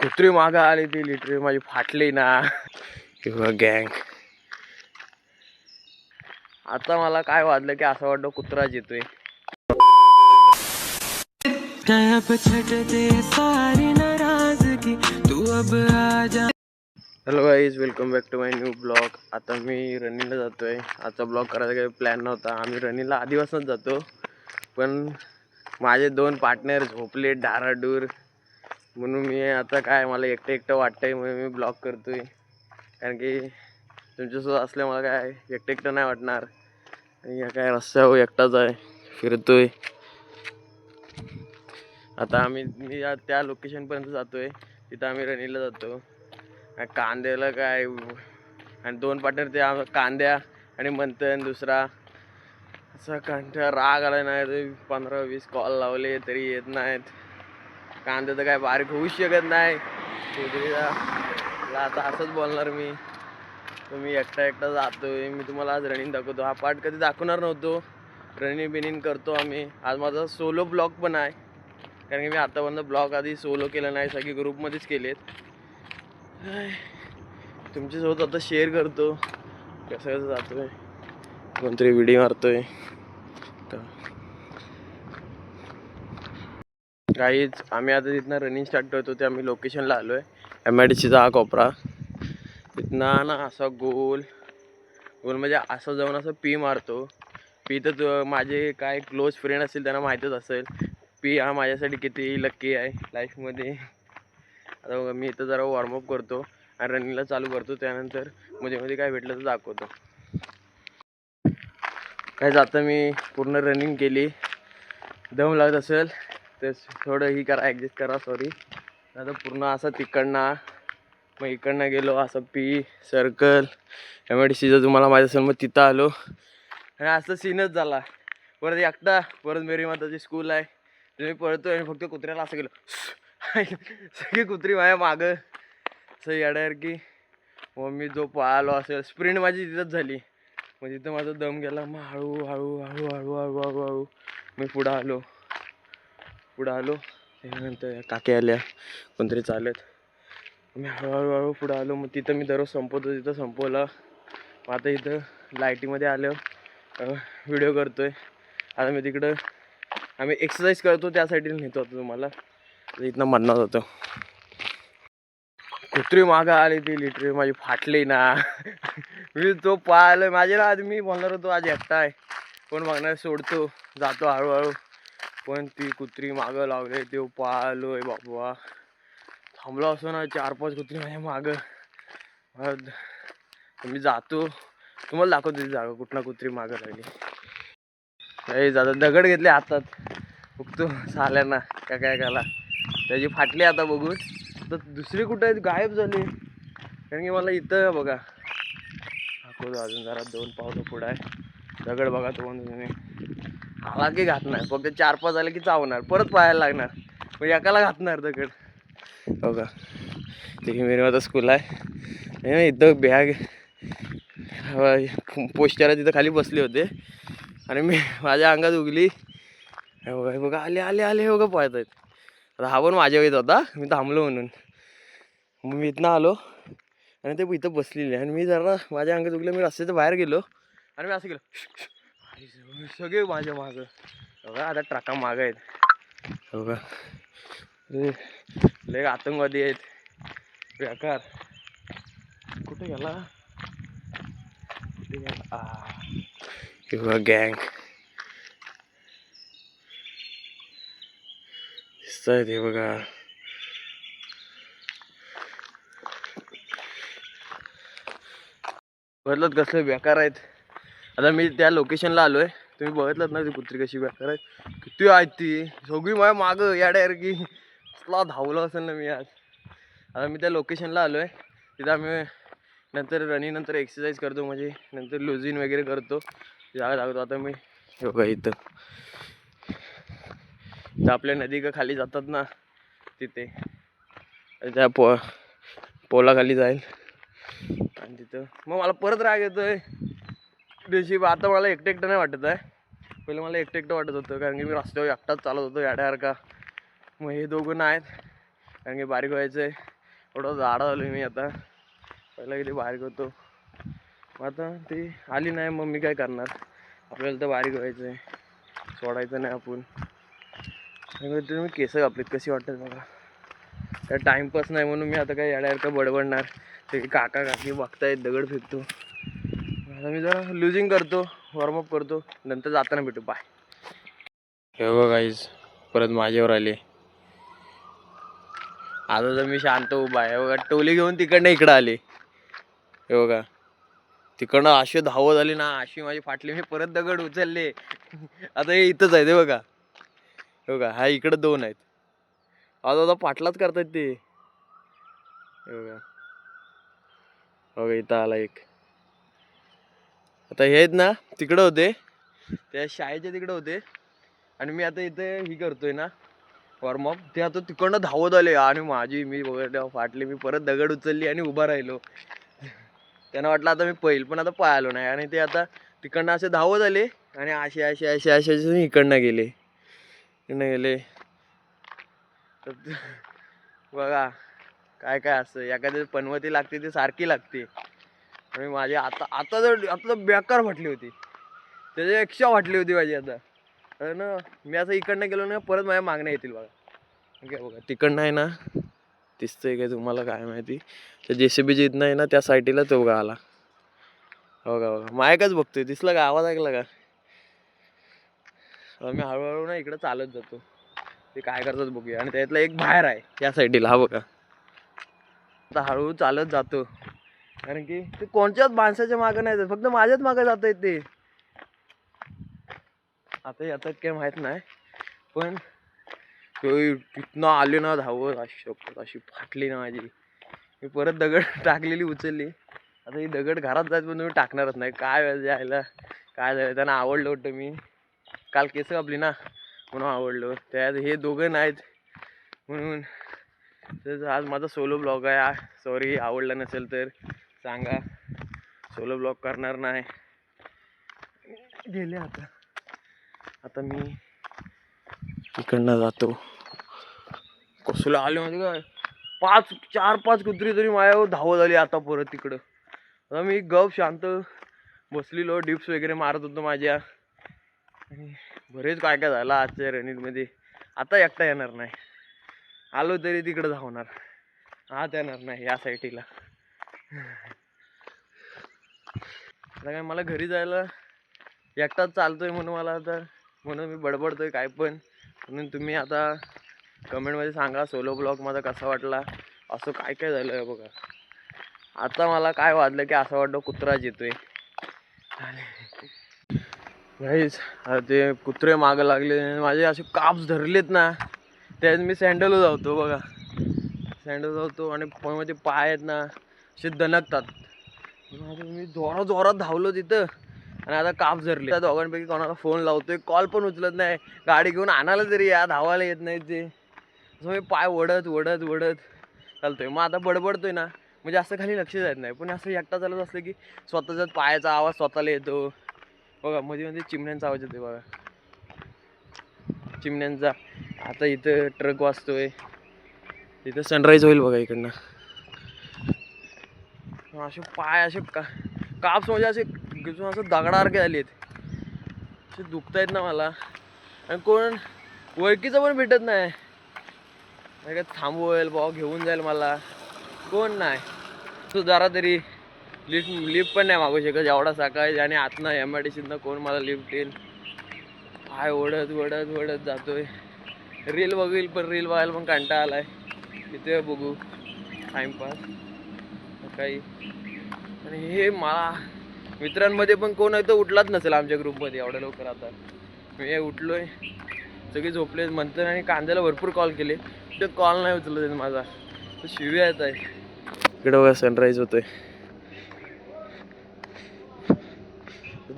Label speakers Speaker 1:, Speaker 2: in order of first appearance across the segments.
Speaker 1: कुत्री मागं आली ती लिटरी माझी फाटली ना किंवा गँग. आता मला काय वाटलं की असं वाटतं कुत्राच येतोय. Hello guys, welcome back to my new blog. आता मी रनिंगला जातोय. आजचा ब्लॉग करायचा काही प्लॅन नव्हता. आम्ही रनिंगला आधीपासूनच जातो, पण माझे दोन पार्टनर झोपले डाराडूर, म्हणून मी आता काय मला एकटं वाटतंय म्हणून मी ब्लॉग करतोय. कारण की तुमच्यासोबत असल्या मला काय एकटं नाही वाटणार. आणि काय रस्त्यावर एकटाच आहे, फिरतोय. आता मी त्या लोकेशनपर्यंत जातोय, तिथं आम्ही रनिंगला जातो. कांद्याला काय आणि दोन पार्टनर ते कांद्या आणि मंथन दुसरा. असा कंटाळा राग आला नाही ते 15-20 कॉल लावले तरी येत नाहीत. कांद्या तर काय बारीक होऊ शकत नाही. आता असंच बोलणार मी. तर मी एकटा जातोय. मी तुम्हाला आज रनिंग दाखवतो. हा पार्ट कधी दाखवणार नव्हतो. रनिंग करतो आम्ही. आज माझा सोलो ब्लॉग पण आहे, कारण की मी आतापर्यंत ब्लॉग आधी सोलो केला नाही, सगळे ग्रुपमध्येच केलेत. तुमच्यासोबत आता शेअर करतो कसं जातोय, कोणतरी व्हिडिओ मारतोय. काहीच आम्ही आता तिथनं रनिंग स्टार्ट करतो. ते आम्ही लोकेशनला आलो आहे, MIDCचा हा कोपरा. तिथनं ना असा गोल म्हणजे असं जाऊन असं पी मारतो. पी तर माझे काय क्लोज फ्रेंड असतील त्यांना माहीतच असेल. पी हा माझ्यासाठी किती लक्की आहे लाईफमध्ये. आता बघा, मी इथं जरा वॉर्मअप करतो आणि रनिंगला चालू करतो. त्यानंतर मध्ये काय भेटलं तर दाखवतो. काय जातं मी पूर्ण रनिंग केली. दम लागत असेल तर थोडं ही करा, ॲडजस्ट करा, सॉरी. आता पूर्ण असं तिकडनं मग इकडनं गेलो, असं पी सर्कल MIDCचं तुम्हाला माहीत असेल. मग तिथं आलो आणि असं सीनच झाला. परत एकटा परत मेरी माताची स्कूल आहे. तुम्ही पळतोय आणि फक्त कुत्र्याला असं गेलो सगळी कुत्री माझ्या मागं असं येड्यासारखी. मग मी जो पळालो असेल, स्प्रिंट माझी तिथंच झाली. मग तिथं माझा दम गेला. मग हळू मी पुढं आलो. त्यानंतर काकी आल्या, कोणतरी चालत. मी हळूहळू पुढं आलो. मग तिथं मी दररोज संपवतो, तिथं संपवलं. मग आता इथं लाईटीमध्ये आलं, व्हिडिओ करतोय. आता मी तिकडं आम्ही एक्सरसाइज करतो त्यासाठी नेतो होतो तुम्हाला. इथनं म्हणणार होतं. कुत्री मागं आली ती लिटरी माझी फाटली ना मी तो पाहिलं माझे ना. आज मी बोलणार होतो आज एकटा आहे, पण बघणार सोडतो जातो हळूहळू. पण ती कुत्री मागं लावले, ते पाहिलोय बाबा. थांबलो असो ना, 4-5 कुत्री माझ्या मागं. मी जातो, तुम्हाला दाखवतो ती जागा कुठला कुत्री मागं लागली. काही जातात दगड घेतले हातात, फुकतो साल्यांना काय काला. त्याची फाटली आता बघून. तर दुसरी कुठे गायब झाली. कारण की मला इथं बघा दाखवतो अजून जरा 2 पावलं पुढं आहे. दगड बघा तुम्ही आला की घातणार. फक्त 4-5 आले की चावणार, परत पाहायला लागणार. मग एकाला घातणार दगड. बघा ते मेरी माता स्कूल आहे. इथं बॅग पोस्टर तिथं खाली बसले होते आणि मी माझ्या अंगात उगली. बघा आले बघा पळत आहेत. आता हा पण माझ्या वेळेत होता, मी थांबलो म्हणून. मग मी इथनं आलो आणि ते इथं बसलेले. आणि मी जरा माझ्या अंगात उगलं, मी रस्त्याच्या बाहेर गेलो आणि मी असं गेलो. सगळे माझ्या मागं बघा. आता ट्रका मागं आहेत बघा. लय आतंकवादी आहेत बेकार. कुठे गेला गँग दिसतंय ते बघा. बघितलं कसले बेकार आहेत. आता मी त्या लोकेशनला आलोय, तुम्ही बघितलं ना ती कुत्री कशी बेकार आहे. किती आहेत ती सगळी माझ्या मागं याड्यासारखी. कसला धावलो असेल ना मी आज. आता मी त्या लोकेशनला आलोय, तिथं आम्ही नंतर रनिंग नंतर एक्सरसाइज करतो, म्हणजे नंतर लुझिंग वगैरे करतो. जागा दाखवतो आता मी. बघा इथं आपल्या नदी का खाली जातात ना, तिथे त्या पोलाखाली जाईल. आणि तिथं मग मला परत राग येतोय दिवशी. आता मला एकटं नाही वाटत आहे. पहिले मला एकटं वाटत होतं, कारण की मी रस्त्यावर एकटाच चालत होतो याड्यासारखा. मग हे दोघं नाहीत, कारण की बारीक व्हायचं आहे. थोडं जाडा झालो मी आता, पहिला किती बारीक होतो. मग आता ती आली नाही, मग मी काय करणार, आपल्याला तर बारीक व्हायचं आहे, सोडायचं नाही आपण. तुम्ही केस कापलीत कशी वाटतात बघा. काय टाईमपास नाही म्हणून मी आता काय याड्यासारखं बडबडणार. ते काका काकी बघतायत, दगड फेकतो. आता मी जरा लुजिंग करतो, वॉर्मअप करतो, नंतर जाताना भेटू. बाय. हे बघा गाईज, परत माझ्यावर आले. आता तर मी शांत उभा आहे. बघा टोली घेऊन तिकडनं इकडं आले. हे बघा तिकडनं अशी धावत आली ना, अशी माझी फाटली. मी परत दगड उचलले. आता हे इथंच आहे ते बघा. हे बघा हा इकडं 2 आहेत. आता पाटलाच करतात ते. हे बघा बघा इथं आला एक. आता हे आहेत ना, तिकडं होते, त्या शाळेच्या तिकडं होते, आणि मी आता इथे ही करतोय ना वॉर्मअप. ते आता तिकडनं धावत आले आणि मी बघा फाटली. मी परत दगड उचलली आणि उभा राहिलो. त्यांना वाटलं आता मी पहिल, पण आता पळालो नाही. आणि ते आता तिकडनं असे धावत आले आणि असे इकडनं गेले. बघा काय काय असतं, एखादी पनवती लागते ती सारखी लागते. आणि माझी आता बेकार फाटली होती, त्याच्या 100 फाटली होती माझी आता ना. मी असं इकडनं गेलो ना, परत माझ्या मागण्या येतील बघा. बघा तिकडनं आहे ना, दिसतंय काय तुम्हाला काय माहिती, त्या JCBच्या इथनं आहे ना, त्या साईडला तो बघा आला. बघा बघा मायकच बघतोय, दिसलं का, आवाज ऐकला का. मी हळूहळू ना इकडं चालत जातो, ते काय करतात बघूया. आणि त्यातला एक बाहेर आहे त्या साईडला, हा बघा. आता हळूहळू चालत जातो, कारण की ते कोणत्याच माणसाच्या मागं नाही जात, फक्त माझ्याच मागं जात आहेत ते. आता येतात काय माहित नाही, पण तिथनं आले ना धावत, अशी फाटली ना माझी. मी परत दगड टाकलेली उचलली. आता ही दगड घरात जायचं पण तुम्ही टाकणारच नाही. काय जायला काय झालं, त्यांना आवडलं होतं. मी काल केस कापली ना म्हणून आवडलं. त्यात हे दोघं नाहीत म्हणून. तर आज माझा सोलो ब्लॉग आहे. सॉरी आवडला नसेल तर सांगा, सोलो ब्लॉग करणार नाही. गेले आता मी इकडनं जातो. कसलं आले म्हणजे काय, 4-5 कुत्री तरी माझ्यावर धावत आली आता परत तिकडं. आता मी गप शांत बसलेलो, डिप्स वगैरे मारत होतो माझ्या. आणि बरेच काय काय झालं आजच्या रनिंगमध्ये. आता एकटा येणार नाही, आलो तरी तिकडं धावणार, आत येणार नाही या साईडला. आता काय मला घरी जायला एकटाच चालतोय म्हणून मला आता, म्हणून मी बडबडतोय काय पण. म्हणून तुम्ही आता कमेंटमध्ये सांगा सोलो ब्लॉग माझा कसा वाटला. असं काय काय झालं आहे बघा. आता मला काय वाटलं की असं वाटतं कुत्राच येतोय. गाईस ते कुत्रे मागं लागले, माझे असे काप्स धरलेत ना, त्यात मी सँडल जावतो बघा. सँडल जावतो आणि मध्ये पाय आहेत ना असे दणकतात. मी जोरात धावलो तिथं, आणि आता काप धरले. त्या दोघांपैकी कोणाला फोन लावतोय, कॉल पण उचलत नाही. गाडी घेऊन आणायला तरी या, धावायला येत नाही ते. असं मी पाय वडत चालतोय. मग आता बडबडतोय ना, म्हणजे असं खाली लक्ष जात नाही. पण असं एकटा चालत असलं की स्वतःच्याच पायाचा आवाज स्वतःला येतो बघा. मध्ये चिमण्यांचा आवाज येतोय बघा, चिमण्यांचा. आता इथं ट्रक वाजतोय, इथं सनराईज होईल बघा इकडनं. असे पाय असे काप्स म्हणजे असे असं दगडासारखे आलेत, असे दुखतायत ना मला. आणि कोण ओळखीचं पण भेटत नाही, काय थांबवेल भाऊ, घेऊन जाईल मला, कोण नाही. तू जरा तरी लिफ्ट पण नाही मागू शकत एवढा सकाळी. आणि आतनं MIDCतनं कोण मला लिफ्ट देईल. पाय ओढत जातोय. रील बघील, पण रील बघायला पण कंटाळा आलाय. इथे बघू टाइमपास सकाळी. आणि हे मला मित्रांमध्ये पण कोण आहे तो उठलाच नसेल आमच्या ग्रुपमध्ये एवढ्या लवकर. आता मी उठलोय, सगळे झोपले म्हणतात. आणि कांद्याला भरपूर कॉल केले, ते कॉल नाही उचलत माझा, तो शिव्या येत आहे. इकडे बघा सनराईज होतोय.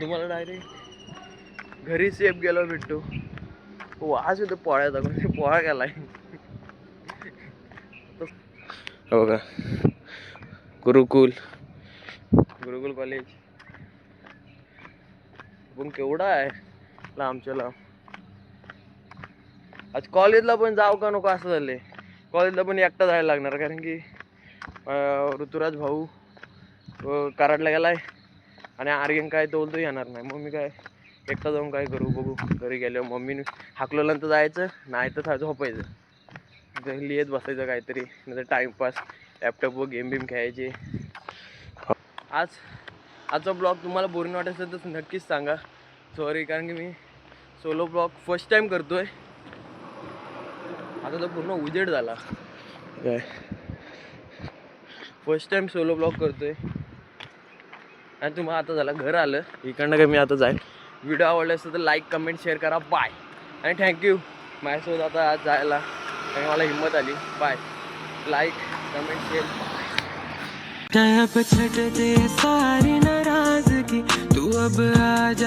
Speaker 1: तुम्हाला डायरेक्ट घरी सेफ गेलो भेटतो. वाज येतो पोळ्याचा, पोळा गेलाय बघा. गुरुकुल कॉलेज पण केवढा आहे लांबच्या लांब. आज कॉलेजला पण जाऊ का नको असं झालंय. कॉलेजला पण एकटा जायला लागणार, कारण की ऋतुराज भाऊ कराडला गेलाय आणि आर्यन काय तो बोलतो येणार नाही. मग मी काय एकटा जाऊन काय करू बघू. घरी गेल्यावर मम्मीने हाकलं तर जायचं, नाही तर झोपायचं, लिहित बसायचं काहीतरी, नाही तर टाईमपास लॅपटॉपवर गेम बिम खेळायचे. आजचा ब्लॉग तुम्हाला बोरिंग वाटत असेल तर नक्कीच सांगा. सॉरी, कारण की मी सोलो ब्लॉग फर्स्ट टाइम करतोय. आता तर पूर्ण उजेड झाला काय, फर्स्ट टाइम सोलो ब्लॉग करतोय. आणि तुम्हाला आता झालं घर आलं इकडनं काय मी आता जाईल. व्हिडिओ आवडला असेल तर लाईक कमेंट शेअर करा. बाय. आणि थँक्यू माझ्यासोबत आता आज जायला, आणि मला हिंमत आली. बाय. Like comment share.
Speaker 2: सारी नाराजगी तू अब आ जा.